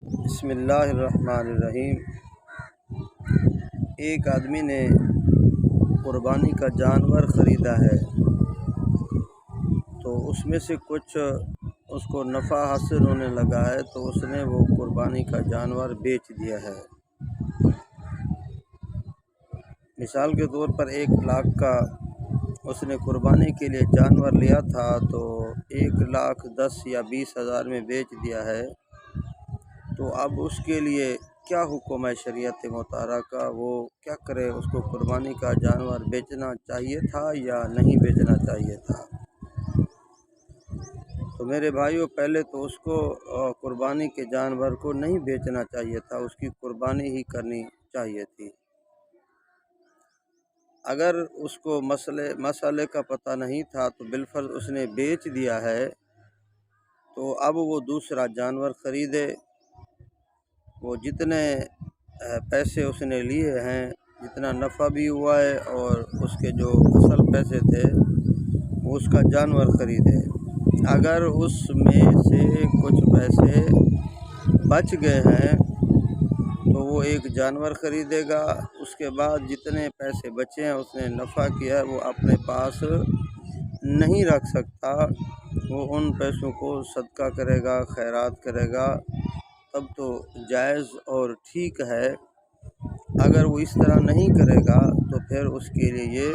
بسم اللہ الرحمن الرحیم۔ ایک آدمی نے قربانی کا جانور خریدا ہے تو اس میں سے کچھ اس کو نفع حاصل ہونے لگا ہے تو اس نے وہ قربانی کا جانور بیچ دیا ہے۔ مثال کے طور پر 1,00,000 کا اس نے قربانی کے لیے جانور لیا تھا تو 1,10,000 یا 20,000 میں بیچ دیا ہے، تو اب اس کے لیے کیا حکم ہے شریعت مطہرہ کا؟ وہ کیا کرے؟ اس کو قربانی کا جانور بیچنا چاہیے تھا یا نہیں بیچنا چاہیے تھا؟ تو میرے بھائیوں، پہلے تو اس کو قربانی کے جانور کو نہیں بیچنا چاہیے تھا، اس کی قربانی ہی کرنی چاہیے تھی۔ اگر اس کو مسئلے کا پتہ نہیں تھا تو بالفرض اس نے بیچ دیا ہے، تو اب وہ دوسرا جانور خریدے، وہ جتنے پیسے اس نے لیے ہیں، جتنا نفع بھی ہوا ہے اور اس کے جو اصل پیسے تھے وہ اس کا جانور خریدے۔ اگر اس میں سے کچھ پیسے بچ گئے ہیں تو وہ ایک جانور خریدے گا، اس کے بعد جتنے پیسے بچے ہیں اس نے نفع کیا ہے وہ اپنے پاس نہیں رکھ سکتا، وہ ان پیسوں کو صدقہ کرے گا، خیرات کرے گا، تب تو جائز اور ٹھیک ہے۔ اگر وہ اس طرح نہیں کرے گا تو پھر اس کے لیے یہ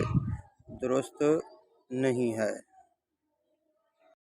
درست نہیں ہے۔